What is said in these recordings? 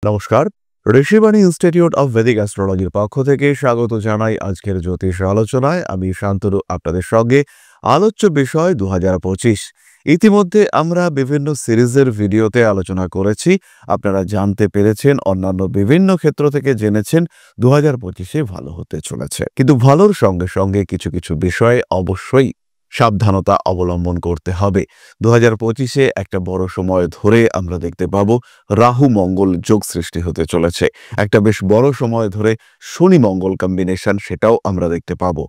নমস্কার। Rishibani institute of Vedic অ্যাস্ট্রোলজির পক্ষ থেকে স্বাগত জানাই আজকের জ্যোতিষ আলোচনায়। আমি শান্তনু আপনাদের সঙ্গে। আলোচ্য বিষয় 2025। ইতিমধ্যে আমরা বিভিন্ন সিরিজের ভিডিওতে আলোচনা করেছি। আপনারা জানতে পেরেছেন, অন্যান্য বিভিন্ন ক্ষেত্র থেকে জেনেছেন 2025 ভালো হতে চলেছে। কিন্তু ভালোর সঙ্গে সঙ্গে কিছু কিছু বিষয়ে অবশ্যই সাবধানতা অবলম্বন করতে হবে। 2025 একটা বড় সময় ধরে আমরা দেখতে পাবো রাহু মঙ্গল যোগ সৃষ্টি হতে চলেছে। একটা বেশ বড় সময় ধরে শনি মঙ্গল কম্বিনেশন, সেটাও আমরা দেখতে পাবো।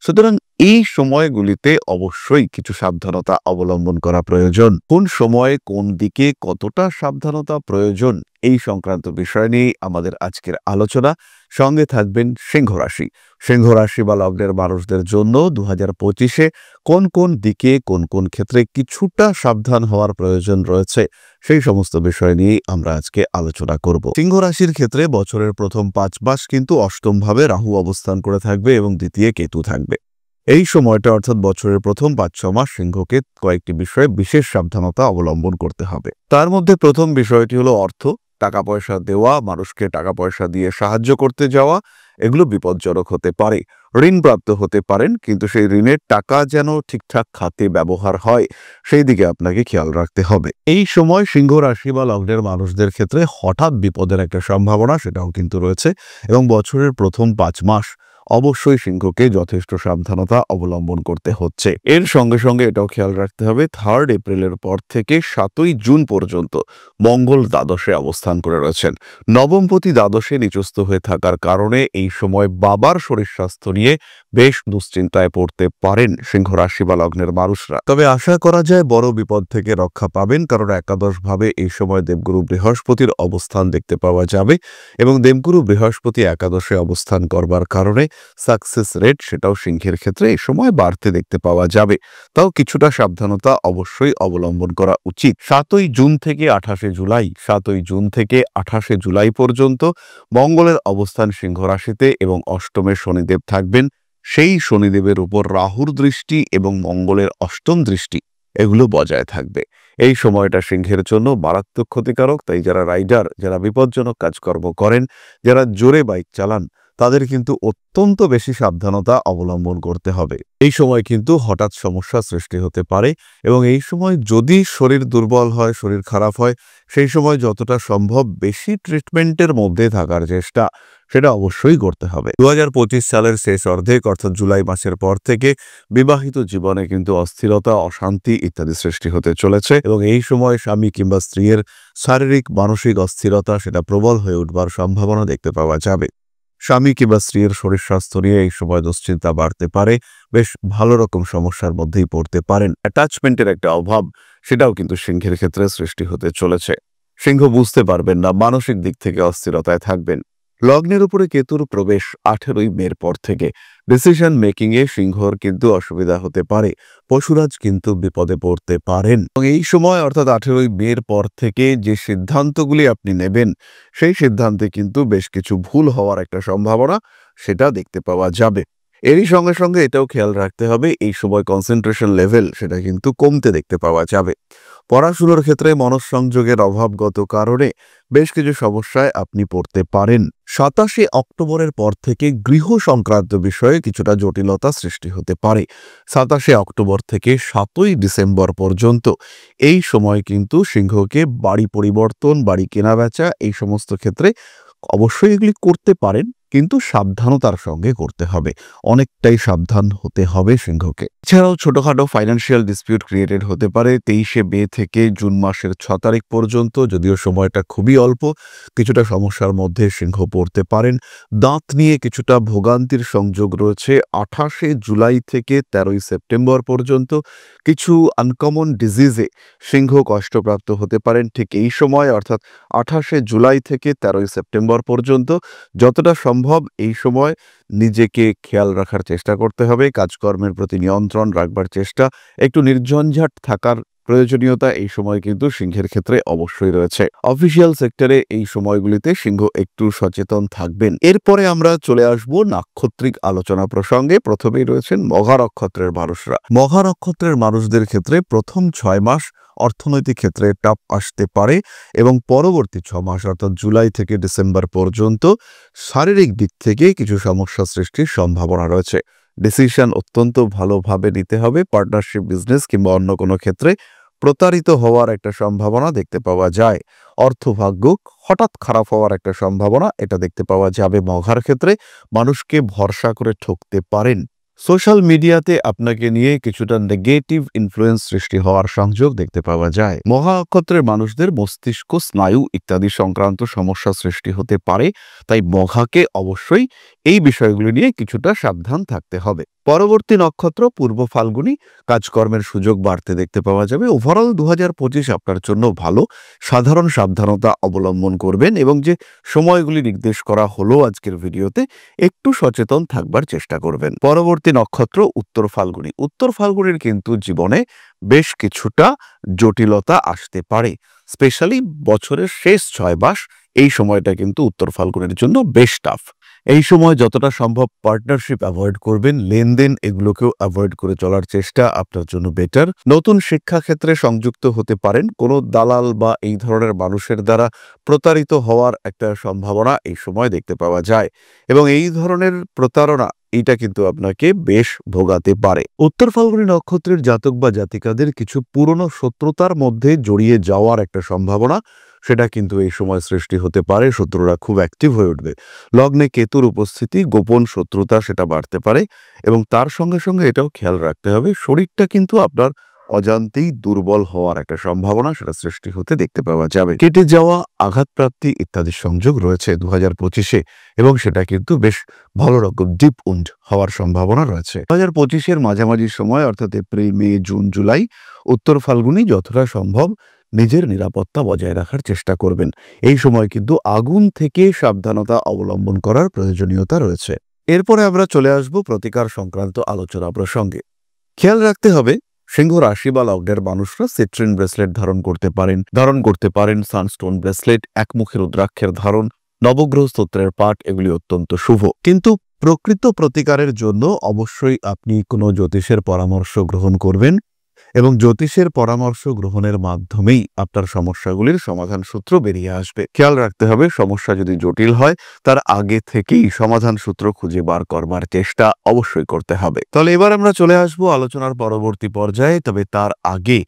সুতরাং এই সময়গুলিতে অবশ্যই কিছু সাবধানতা অবলম্বন করা প্রয়োজন। কোন সময়ে কোন দিকে কতটা সাবধানতা প্রয়োজন, এই সংক্রান্ত বিষয় নিয়ে আমাদের আজকের আলোচনা। সঙ্গে থাকবেন সিংহ রাশি। সিংহ রাশি বা লগ্নের মানুষদের জন্য 2025 কোন কোন দিকে কোন কোন ক্ষেত্রে কিছুটা সাবধান হওয়ার প্রয়োজন রয়েছে, সেই সমস্ত বিষয় নিয়েই আমরা আজকে আলোচনা করব। সিংহ রাশির ক্ষেত্রে বছরের প্রথম 5 মাস কিন্তু অষ্টমভাবে রাহু অবস্থান করে থাকবে এবং দ্বিতীয় কেতু থাকবে। এই সময়টা অর্থাৎ বছরের প্রথম 5-6 মাস সিংহকে কয়েকটি বিষয়ে বিশেষ সাবধানতা অবলম্বন করতে হবে। তার মধ্যে প্রথম বিষয়টি হলো অর্থ, টাকা পয়সা দেওয়া, মানুষকে টাকা পয়সা দিয়ে সাহায্য করতে যাওয়া, এগুলো বিপজ্জনক হতে পারে। ঋণপ্রাপ্ত হতে পারেন, কিন্তু সেই ঋণের টাকা যেন ঠিকঠাক খাতে ব্যবহার হয়, সেই দিকে আপনাকে খেয়াল রাখতে হবে। এই সময় সিংহ রাশি বা লগ্নের মানুষদের ক্ষেত্রে হঠাৎ বিপদের একটা সম্ভাবনা, সেটাও কিন্তু রয়েছে। এবং বছরের প্রথম 5 মাস অবশ্যই সিংহকে যথেষ্ট সাবধানতা অবলম্বন করতে হচ্ছে। এর সঙ্গে সঙ্গে এটাও খেয়াল রাখতে হবে 3 এপ্রিলের পর থেকে 7 জুন পর্যন্ত মঙ্গল দ্বাদশে অবস্থান করে রয়েছেন। নবমপতি দ্বাদশে নিচস্থ হয়ে থাকার কারণে এই সময় বাবার শরীর স্বাস্থ্য নিয়ে বেশ দুশ্চিন্তায় পড়তে পারেন সিংহ রাশি বা লগ্নের মানুষরা। তবে আশা করা যায় বড় বিপদ থেকে রক্ষা পাবেন, কারণ একাদশভাবে এই সময় দেবগুরু বৃহস্পতির অবস্থান দেখতে পাওয়া যাবে এবং দেবগুরু বৃহস্পতি একাদশে অবস্থান করবার কারণে সাকসেস রেট সেটাও সিংহের ক্ষেত্রে এই সময় বাড়তে দেখতে পাওয়া যাবে। তাও কিছুটা সাবধানতা অবশ্যই অবলম্বন করা উচিত। 7 জুন থেকে 28 জুলাই পর্যন্ত মঙ্গলের অবস্থান সিংহ রাশিতে এবং অষ্টমে শনিদেব থাকবেন। সেই শনিদেবের উপর রাহুর দৃষ্টি এবং মঙ্গলের অষ্টম দৃষ্টি এগুলো বজায় থাকবে। এই সময়টা সিংহের জন্য মারাত্মক ক্ষতিকারক। তাই যারা রাইডার, যারা বিপজ্জনক কাজকর্ম করেন, যারা জোরে বাইক চালান, তাদের কিন্তু অত্যন্ত বেশি সাবধানতা অবলম্বন করতে হবে। এই সময় কিন্তু হঠাৎ সমস্যা সৃষ্টি হতে পারে এবং এই সময় যদি শরীর দুর্বল হয়, শরীর খারাপ হয়, সেই সময় যতটা সম্ভব বেশি ট্রিটমেন্টের মধ্যে থাকার চেষ্টা সেটা অবশ্যই করতে হবে। 2025 সালের শেষ অর্ধেক অর্থাৎ জুলাই মাসের পর থেকে বিবাহিত জীবনে কিন্তু অস্থিরতা, অশান্তি ইত্যাদি সৃষ্টি হতে চলেছে এবং এই সময় স্বামী কিংবা স্ত্রীর শারীরিক মানসিক অস্থিরতা সেটা প্রবল হয়ে উঠবার সম্ভাবনা দেখতে পাওয়া যাবে। স্বামী কিংবা স্ত্রীর শরীর স্বাস্থ্য নিয়ে এই সময় দুশ্চিন্তা বাড়তে পারে, বেশ ভালো রকম সমস্যার মধ্যেই পড়তে পারেন। অ্যাটাচমেন্টের একটা অভাব সেটাও কিন্তু সিংহের ক্ষেত্রে সৃষ্টি হতে চলেছে। সিংহ বুঝতে পারবেন না, মানসিক দিক থেকে অস্থিরতায় থাকবেন। লগ্নের উপরে কেতুর প্রবেশ 18 মের পর থেকে ডিসিশন মেকিং এ সিংহর কিন্তু অসুবিধা হতে পারে। পশুরাজ কিন্তু বিপদে পড়তে পারেন এবং এই সময় অর্থাৎ 18 মের পর থেকে যে সিদ্ধান্তগুলি আপনি নেবেন, সেই সিদ্ধান্তে কিন্তু বেশ কিছু ভুল হওয়ার একটা সম্ভাবনা সেটা দেখতে পাওয়া যাবে। এরই সঙ্গে সঙ্গে এটাও খেয়াল রাখতে হবে এই সময় কনসেন্ট্রেশন লেভেল সেটা কিন্তু কমতে দেখতে পাওয়া যাবে। পড়াশোনার ক্ষেত্রে মনঃসংযোগের অভাবগত কারণে বেশ কিছু সমস্যায় আপনি পড়তে পারেন। 27 অক্টোবরের পর থেকে গৃহ সংক্রান্ত বিষয়ে কিছুটা জটিলতা সৃষ্টি হতে পারে। 27 অক্টোবর থেকে 7 ডিসেম্বর পর্যন্ত এই সময় কিন্তু সিংহকে বাড়ি পরিবর্তন, বাড়ি কেনাবেচা এই সমস্ত ক্ষেত্রে অবশ্যই এগুলি করতে পারেন, কিন্তু সাবধানতার সঙ্গে করতে হবে। অনেকটাই সাবধান হতে হবে সিংহকে। এছাড়াও ছোটখাটো ফাইন্যান্সিয়াল ডিসপিউট ক্রিয়েটেড হতে পারে 23 মে থেকে জুন মাসের 6 তারিখ পর্যন্ত। যদিও সময়টা খুবই অল্প, কিছুটা সমস্যার মধ্যে সিংহ পড়তে পারেন। দাঁত নিয়ে কিছুটা ভোগান্তির সংযোগ রয়েছে 28 জুলাই থেকে 13 সেপ্টেম্বর পর্যন্ত। কিছু আনকমন ডিজিজে সিংহ কষ্টপ্রাপ্ত হতে পারেন ঠিক এই সময়, অর্থাৎ 28 জুলাই থেকে 13 সেপ্টেম্বর পর্যন্ত। যতটা সম্ভব এই সময় নিজেকে খেয়াল রাখার চেষ্টা করতে হবে, কাজকর্মের প্রতি নিয়ন্ত্রণ রাখবার চেষ্টা, একটু নির্ঝঞ্ঝাট থাকার প্রয়োজনীয়তা এই সময় কিন্তু সিংহের ক্ষেত্রে অবশ্যই রয়েছে। অফিসিয়াল সেক্টরে এই সময়গুলিতে সিংহ একটু সচেতন থাকবেন। এরপরে আমরা চলে আসব নাক্ষত্রিক আলোচনা প্রসঙ্গে। প্রথমেই রয়েছেন মঘা নক্ষত্রের মানুষরা। মঘা নক্ষত্রের মানুষদের ক্ষেত্রে প্রথম 6 মাস অর্থনৈতিক ক্ষেত্রে টাপ আসতে পারে এবং পরবর্তী 6 মাস অর্থাৎ জুলাই থেকে ডিসেম্বর পর্যন্ত শারীরিক দিক থেকে কিছু সমস্যা সৃষ্টির সম্ভাবনা রয়েছে। ডিসিশন অত্যন্ত ভালোভাবে নিতে হবে। পার্টনারশিপ, বিজনেস কিংবা অন্য কোনো ক্ষেত্রে প্রতারিত হওয়ার একটা সম্ভাবনা দেখতে পাওয়া যায়। অর্থভাগ্য হঠাৎ খারাপ হওয়ার একটা সম্ভাবনা এটা দেখতে পাওয়া যাবে। মঘার ক্ষেত্রে মানুষকে ভরসা করে ঠকতে পারেন। সোশ্যাল মিডিয়াতে আপনাকে নিয়ে কিছুটা নেগেটিভ ইনফ্লুয়েন্স সৃষ্টি হওয়ার সংযোগ দেখতে পাওয়া যায়। মহা নক্ষত্রের মানুষদের মস্তিষ্ক, স্নায়ু ইত্যাদি সংক্রান্ত সমস্যা সৃষ্টি হতে পারে, তাই মঘাকে অবশ্যই এই বিষয়গুলি নিয়ে কিছুটা সাবধান থাকতে হবে। পরবর্তী নক্ষত্র পূর্ব ফাল্গুনী, কাজকর্মের সুযোগ বাড়তে দেখতে পাওয়া যাবে। ওভারঅল 2025 আপনার জন্য ভালো। সাধারণ সাবধানতা অবলম্বন করবেন এবং যে সময়গুলি নির্দেশ করা হলো আজকের ভিডিওতে একটু সচেতন থাকবার চেষ্টা করবেন। পরবর্তী নক্ষত্র উত্তর ফাল্গুনী। উত্তর ফাল্গুনীর কিন্তু জীবনে বেশ কিছুটা জটিলতা আসতে পারে, স্পেশালি বছরের শেষ 6 মাস। এই সময়টা কিন্তু উত্তর ফাল্গুনের জন্য বেশ টাফ। এই সময় যতটা সম্ভব পার্টনারশিপ অ্যাভয়েড করবেন, লেনদেন এগুলোকেও অ্যাভয়েড করে চলার চেষ্টা আপনার জন্য বেটার। নতুন শিক্ষাক্ষেত্রে সংযুক্ত হতে পারেন। কোনো দালাল বা এই ধরনের মানুষের দ্বারা প্রতারিত হওয়ার একটা সম্ভাবনা এই সময় দেখতে পাওয়া যায় এবং এই ধরনের প্রতারণা এটা কিন্তু আপনাকে বেশ ভোগাতে পারে। উত্তর ফাল্গুনী নক্ষত্রের জাতক বা জাতিকাদের কিছু পুরনো শত্রুতার মধ্যে জড়িয়ে যাওয়ার একটা সম্ভাবনা সেটা কিন্তু এই সময় সৃষ্টি হতে পারে। শত্রুরা খুব অ্যাক্টিভ হয়ে উঠবে। লগ্নে কেতুর উপস্থিতি, গোপন শত্রুতা সেটা বাড়তে পারে এবং তার সঙ্গে সঙ্গে এটাও খেয়াল রাখতে হবে শরীরটা কিন্তু আপনার অজান্তেই দুর্বল হওয়ার একটা সম্ভাবনা সেটা সৃষ্টি হতে দেখতে পাওয়া যাবে। কেটে যাওয়া, আঘাতপ্রাপ্তি ইত্যাদি সংযোগ রয়েছে 2025-এ এবং সেটা কিন্তু বেশ ভালো রকম ডিপ উন্ড হওয়ার সম্ভাবনা রয়েছে। 2025-এর মাঝামাঝি সময় অর্থাৎ এপ্রিল, মে, জুন, জুলাই উত্তর ফাল্গুনী যতটা সম্ভব নিজের নিরাপত্তা বজায় রাখার চেষ্টা করবেন। এই সময় কিন্তু আগুন থেকে সাবধানতা অবলম্বন করার প্রয়োজনীয়তা রয়েছে। এরপরে আমরা চলে আসব প্রতিকার সংক্রান্ত আলোচনা প্রসঙ্গে। খেয়াল রাখতে হবে সিংহ রাশি বা লগ্নের মানুষরা সিট্রিন ব্রেসলেট ধারণ করতে পারেন সানস্টোন ব্রেসলেট, একমুখী রুদ্রাক্ষের ধারণ, নবগ্রহ স্তোত্রের পাঠ এগুলি অত্যন্ত শুভ। কিন্তু প্রকৃত প্রতিকারের জন্য অবশ্যই আপনি কোনো জ্যোতিষের পরামর্শ গ্রহণ করবেন এবং জ্যোতিষের পরামর্শ গ্রহণের মাধ্যমেই আপনার সমস্যাগুলির সমাধান সূত্র বেরিয়ে আসবে। খেয়াল রাখতে হবে সমস্যা যদি জটিল হয় তার আগে থেকেই সমাধান সূত্র খুঁজে বার করবার চেষ্টা অবশ্যই করতে হবে। তাহলে এবার আমরা চলে আসবো আলোচনার পরবর্তী পর্যায়ে, তবে তার আগে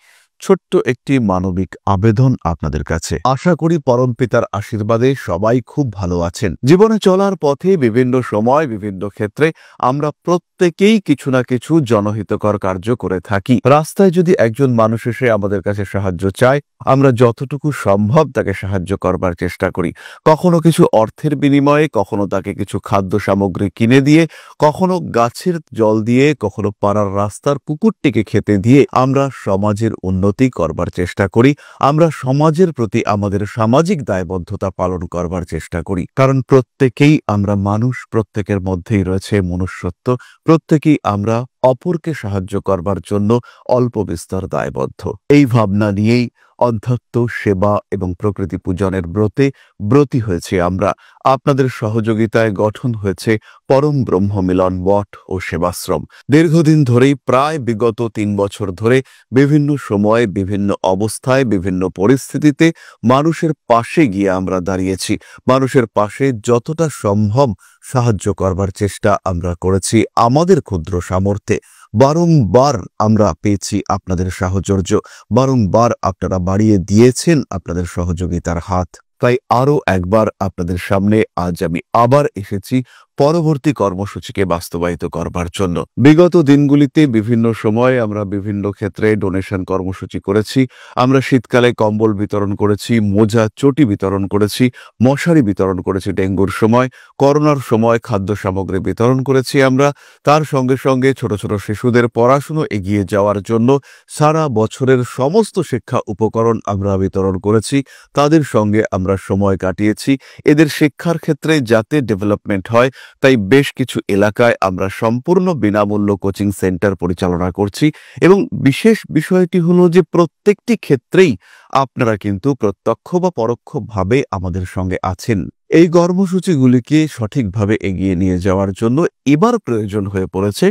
ছোট্ট একটি মানবিক আবেদন আপনাদের কাছে। আশা করি পরমপিতার আশীর্বাদে সবাই খুব ভালো আছেন। জীবনে চলার পথে বিভিন্ন সময় বিভিন্ন ক্ষেত্রে আমরা প্রত্যেকেই কিছু না কিছু জনহিতকর কার্য করে থাকি। রাস্তায় যদি একজন মানুষ এসে আমাদের কাছে সাহায্য চায়, আমরা যতটুকু সম্ভব তাকে সাহায্য করবার চেষ্টা করি। কখনো কিছু অর্থের বিনিময়ে, কখনো তাকে কিছু খাদ্য সামগ্রী কিনে দিয়ে, কখনো গাছের জল দিয়ে, কখনো পাড়ার রাস্তার কুকুরটিকে খেতে দিয়ে আমরা সমাজের উন্নতি করবার চেষ্টা করি। আমরা সমাজের প্রতি আমাদের সামাজিক দায়বদ্ধতা পালন করবার চেষ্টা করি, কারণ প্রত্যেকেই আমরা মানুষ, প্রত্যেকের মধ্যেই রয়েছে মনুষ্যত্ব, প্রত্যেকেই আমরা অপরকে সাহায্য করবার জন্য অল্প বিস্তর দায়বদ্ধ। এই ভাবনা নিয়েই অধ্যাত্ম, সেবা এবং প্রকৃতি পূজনের ব্রতী হয়েছে আমরা। আপনাদের সহযোগিতায় গঠন হয়েছে পরম ব্রহ্ম মিলন মঠ ও সেবাশ্রম। দীর্ঘদিন ধরেই, প্রায় বিগত 3 বছর ধরে বিভিন্ন সময়ে, বিভিন্ন অবস্থায়, বিভিন্ন পরিস্থিতিতে মানুষের পাশে গিয়ে আমরা দাঁড়িয়েছি। মানুষের পাশে যতটা সম্ভব সাহায্য করবার চেষ্টা আমরা করেছি আমাদের ক্ষুদ্র সামর্থ্যে। বারংবার আমরা পেয়েছি আপনাদের সাহচর্য, বারংবার আপনারা বাড়িয়ে দিয়েছেন আপনাদের সহযোগিতার হাত। তাই আরও একবার আপনাদের সামনে আজ আমি আবার এসেছি পরবর্তী কর্মসূচিকে বাস্তবায়িত করবার জন্য। বিগত দিনগুলিতে বিভিন্ন সময়ে আমরা বিভিন্ন ক্ষেত্রে ডোনেশন কর্মসূচি করেছি। আমরা শীতকালে কম্বল বিতরণ করেছি, মোজা, চটি বিতরণ করেছি, মশারি বিতরণ করেছি ডেঙ্গুর সময়, করোনার সময় খাদ্য সামগ্রী বিতরণ করেছি আমরা। তার সঙ্গে সঙ্গে ছোট ছোট শিশুদের পড়াশুনো এগিয়ে যাওয়ার জন্য সারা বছরের সমস্ত শিক্ষা উপকরণ আমরা বিতরণ করেছি। তাদের সঙ্গে আমরা সময় কাটিয়েছি। এদের শিক্ষার ক্ষেত্রে যাতে ডেভেলপমেন্ট হয় তাই বেশ কিছু এলাকায় আমরা সম্পূর্ণ বিনামূল্য কোচিং সেন্টার পরিচালনা করছি এবং বিশেষ বিষয়টি হলো যে প্রত্যেকটি ক্ষেত্রেই আপনারা কিন্তু প্রত্যক্ষ বা পরোক্ষভাবে আমাদের সঙ্গে আছেন। এই কর্মসূচিগুলিকে সঠিকভাবে এগিয়ে নিয়ে যাওয়ার জন্য এবার প্রয়োজন হয়ে পড়েছে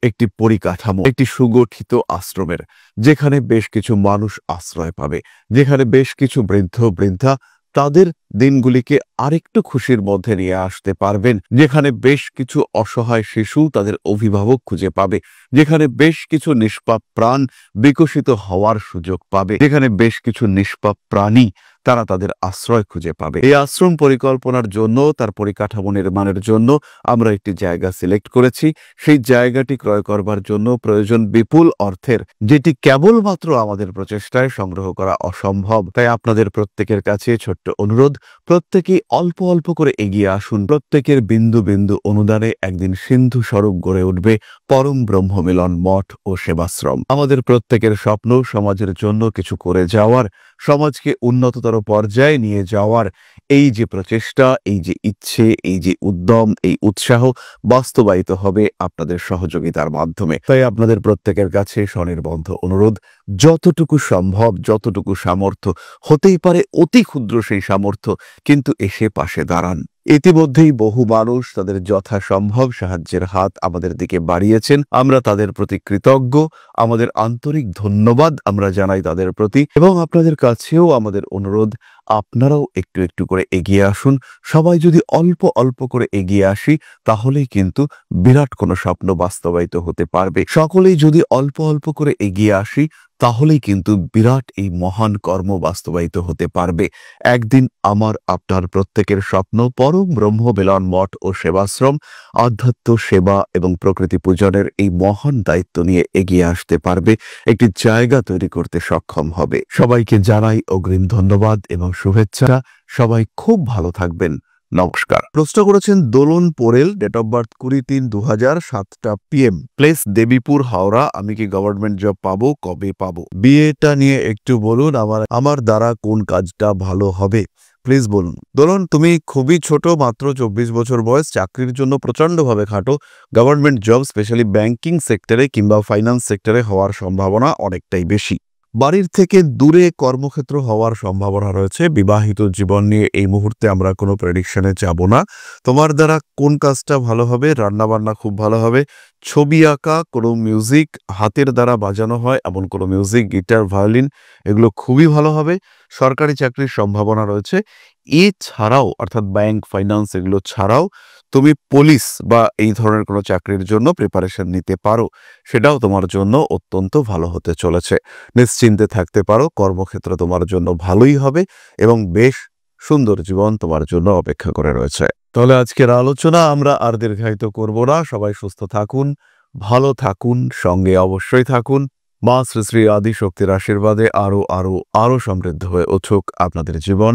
একটি পরিকাঠামো, একটি সুগঠিত আশ্রমের, যেখানে বেশ কিছু মানুষ আশ্রয় পাবে, যেখানে বেশ কিছু বৃদ্ধ বৃদ্ধা তাদের দিনগুলিকে আরেকটু খুশির মধ্যে নিয়ে আসতে পারবেন, যেখানে বেশ কিছু অসহায় শিশু তাদের অভিভাবক খুঁজে পাবে, যেখানে বেশ কিছু নিষ্পাপ প্রাণ বিকশিত হওয়ার সুযোগ পাবে, যেখানে বেশ কিছু নিষ্পাপ প্রাণী তারা তাদের আশ্রয় খুঁজে পাবে। এই আশ্রম পরিকল্পনার জন্য, তার পরিকাঠামো নির্মাণের জন্য আমরা একটি জায়গা সিলেক্ট করেছি। সেই জায়গাটি ক্রয় করবার জন্য প্রয়োজন বিপুল অর্থের, যেটি কেবলমাত্র আমাদের প্রচেষ্টায় সংগ্রহ করা অসম্ভব। তাই আপনাদের প্রত্যেকের কাছে ছোট্ট অনুরোধ, প্রত্যেকেই অল্প অল্প করে এগিয়ে আসুন। প্রত্যেকের বিন্দু বিন্দু অনুদানে একদিন সিন্ধু স্বরূপ গড়ে উঠবে পরম ব্রহ্মমিলন মঠ ও সেবাশ্রম। আমাদের প্রত্যেকের স্বপ্ন সমাজের জন্য কিছু করে যাওয়ার, সমাজকে উন্নততর পর্যায়ে নিয়ে যাওয়ার এই যে প্রচেষ্টা, এই যে ইচ্ছে, এই যে উদ্যম, এই উৎসাহ বাস্তবায়িত হবে আপনাদের সহযোগিতার মাধ্যমে। তাই আপনাদের প্রত্যেকের কাছে স্বনির্বন্ধ অনুরোধ, যতটুকু সম্ভব, যতটুকু সামর্থ্য, হতেই পারে অতি ক্ষুদ্র সেই সামর্থ্য, কিন্তু এসে পাশে দাঁড়ান। ইতিমধ্যেই বহু মানুষ তাদের যথাসম্ভব সাহায্যের হাত আমাদের দিকে বাড়িয়েছেন। আমরা তাদের প্রতি কৃতজ্ঞ, আমাদের আন্তরিক ধন্যবাদ আমরা জানাই তাদের প্রতি। এবং আপনাদের কাছেও আমাদের অনুরোধ, আপনারাও একটু একটু করে এগিয়ে আসুন। সবাই যদি অল্প অল্প করে এগিয়ে আসি, তাহলেই কিন্তু বিরাট কোনো স্বপ্ন বাস্তবায়িত হতে পারবে। সকলেই যদি অল্প অল্প করে এগিয়ে আসি, তাহলেই কিন্তু বিরাট এই মহান কর্ম বাস্তবায়িত হতে পারবে। একদিন আমার আপনার প্রত্যেকের স্বপ্ন পরম ব্রহ্মমিলন মঠ ও সেবাশ্রম আধ্যাত্ম সেবা এবং প্রকৃতি পূজনের এই মহান দায়িত্ব নিয়ে এগিয়ে আসতে পারবে, একটি জায়গা তৈরি করতে সক্ষম হবে। সবাইকে জানাই অগ্রিম ধন্যবাদ এবং শুভেচ্ছা। সবাই খুব ভালো থাকবেন। নমস্কার। প্রশ্ন করেছেন Dolon Porel, date of birth 20-3-2000, 7টা PM, প্লেস দেবীপুর, হাওড়া। আমি কি গভর্নমেন্ট জব পাবো? কবে পাবো? বিয়েটা নিয়ে একটু বলুন, আমার দ্বারা কোন কাজটা ভালো হবে, প্লিজ বলুন। দোলন, তুমি খুবই ছোট, মাত্র 24 বছর বয়স, চাকরির জন্য প্রচন্ডভাবে খাটো। গভর্নমেন্ট জব স্পেশালি ব্যাংকিং সেক্টরে কিংবা ফাইন্যান্স সেক্টরে হওয়ার সম্ভাবনা অনেকটাই বেশি। বাড়ির থেকে দূরে কর্মক্ষেত্র হওয়ার সম্ভাবনা রয়েছে। বিবাহিত জীবন নিয়ে এই মুহূর্তে আমরা কোনো প্রেডিকশনে যাব না। তোমার দ্বারা কোন কাজটা ভালো হবে? রান্নাবান্না খুব ভালো হবে, ছবি আঁকা, কোনো মিউজিক হাতের দ্বারা বাজানো হয় এমন কোনো মিউজিক, গিটার, ভায়োলিন, এগুলো খুবই ভালো হবে। সরকারি চাকরির সম্ভাবনা রয়েছে। এছাড়াও অর্থাৎ ব্যাংক, ফাইন্যান্স এগুলো ছাড়াও তুমি পুলিশ বা এই ধরনের কোনো চাকরির জন্য প্রিপারেশন নিতে পারো, সেটাও তোমার জন্য অত্যন্ত ভালো হতে চলেছে। নিশ্চিন্তে থাকতে পারো, কর্মক্ষেত্র তোমার জন্য ভালোই হবে এবং বেশ সুন্দর জীবন তোমার জন্য অপেক্ষা করে রয়েছে। তাহলে আজকের আলোচনা আমরা আর দীর্ঘায়িত করব না। সবাই সুস্থ থাকুন, ভালো থাকুন, সঙ্গে অবশ্যই থাকুন। মা শ্রী শ্রী আদি শক্তির আশীর্বাদে আরো আরো আরো সমৃদ্ধ হয়ে উঠুক আপনাদের জীবন।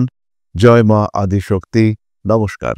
জয় মা আদি শক্তি। নমস্কার।